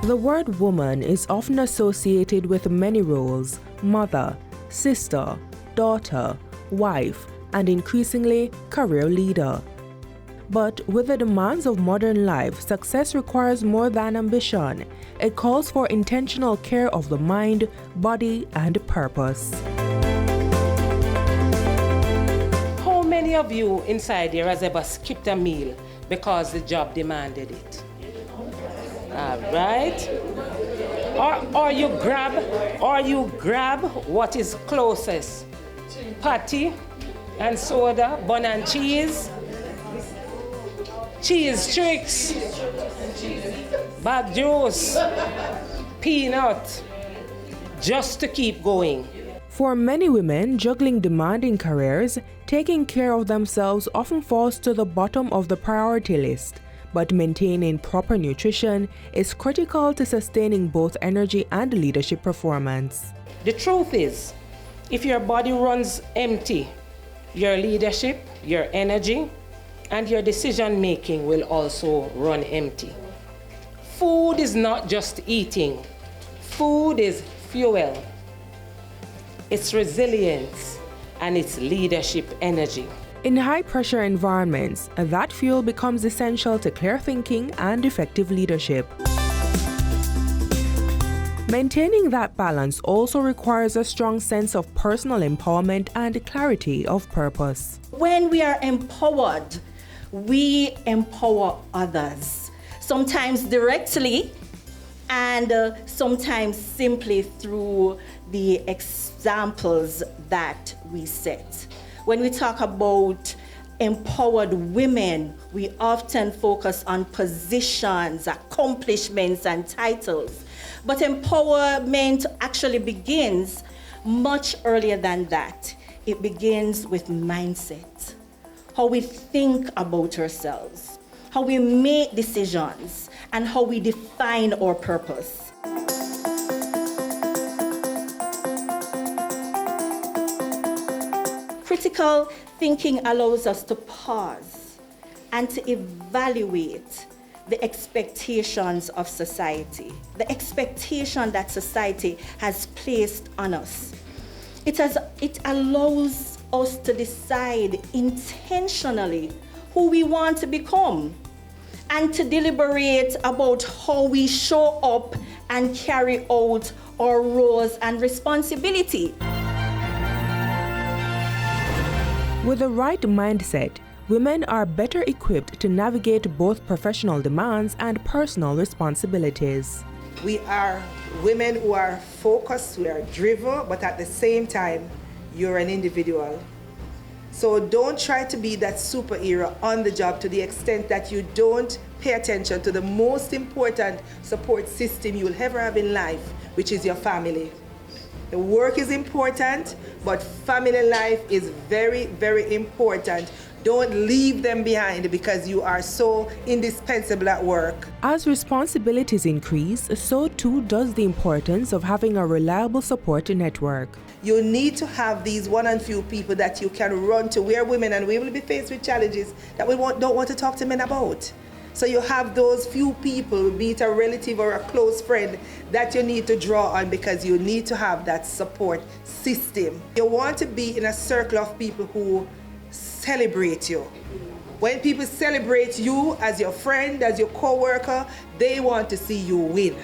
The word woman is often associated with many roles: mother, sister, daughter, wife, and increasingly career leader. But with the demands of modern life, success requires more than ambition. It calls for intentional care of the mind, body, and purpose. How many of you inside here has ever skipped a meal because the job demanded it? All right. Or you grab what is closest. Patty and soda, bun and cheese, cheese tricks, bag juice, peanut, just to keep going. For many women juggling demanding careers, taking care of themselves often falls to the bottom of the priority list. But maintaining proper nutrition is critical to sustaining both energy and leadership performance. The truth is, if your body runs empty, your leadership, your energy, and your decision making will also run empty. Food is not just eating. Food is fuel. It's resilience and it's leadership energy. In high-pressure environments, that fuel becomes essential to clear thinking and effective leadership. Maintaining that balance also requires a strong sense of personal empowerment and clarity of purpose. When we are empowered, we empower others, sometimes directly and sometimes simply through the examples that we set. When we talk about empowered women, we often focus on positions, accomplishments, and titles. But empowerment actually begins much earlier than that. It begins with mindset, how we think about ourselves, how we make decisions, and how we define our purpose. Critical thinking allows us to pause and to evaluate the expectations of society, the expectation that society has placed on us. It allows us to decide intentionally who we want to become and to deliberate about how we show up and carry out our roles and responsibility. With the right mindset, women are better equipped to navigate both professional demands and personal responsibilities. We are women who are focused, we are driven, but at the same time, you're an individual. So don't try to be that superhero on the job to the extent that you don't pay attention to the most important support system you will ever have in life, which is your family. The work is important, but family life is very, very important. Don't leave them behind because you are so indispensable at work. As responsibilities increase, so too does the importance of having a reliable support network. You need to have these one and few people that you can run to. We are women and we will be faced with challenges that we don't want to talk to men about. So you have those few people, be it a relative or a close friend, that you need to draw on because you need to have that support system. You want to be in a circle of people who celebrate you. When people celebrate you as your friend, as your co-worker, they want to see you win.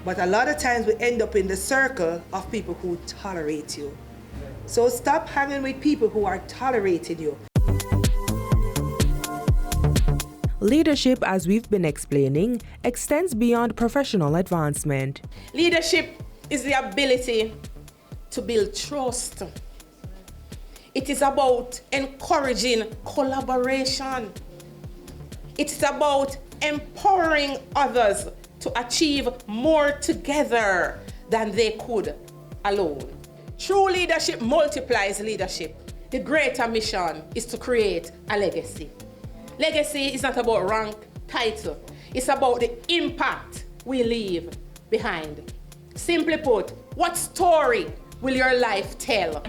But a lot of times we end up in the circle of people who tolerate you. So stop hanging with people who are tolerating you. Leadership, as we've been explaining, extends beyond professional advancement. Leadership is the ability to build trust. It is about encouraging collaboration. It is about empowering others to achieve more together than they could alone. True leadership multiplies leadership. The greater mission is to create a legacy. Legacy is not about rank, title. It's about the impact we leave behind. Simply put, what story will your life tell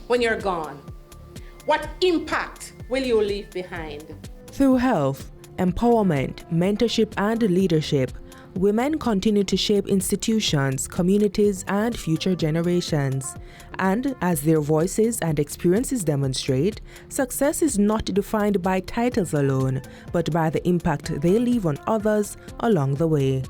when you're gone? What impact will you leave behind? Through health, empowerment, mentorship, and leadership, Women continue to shape institutions, communities, and future generations. And as their voices and experiences demonstrate, success is not defined by titles alone, but by the impact they leave on others along the way.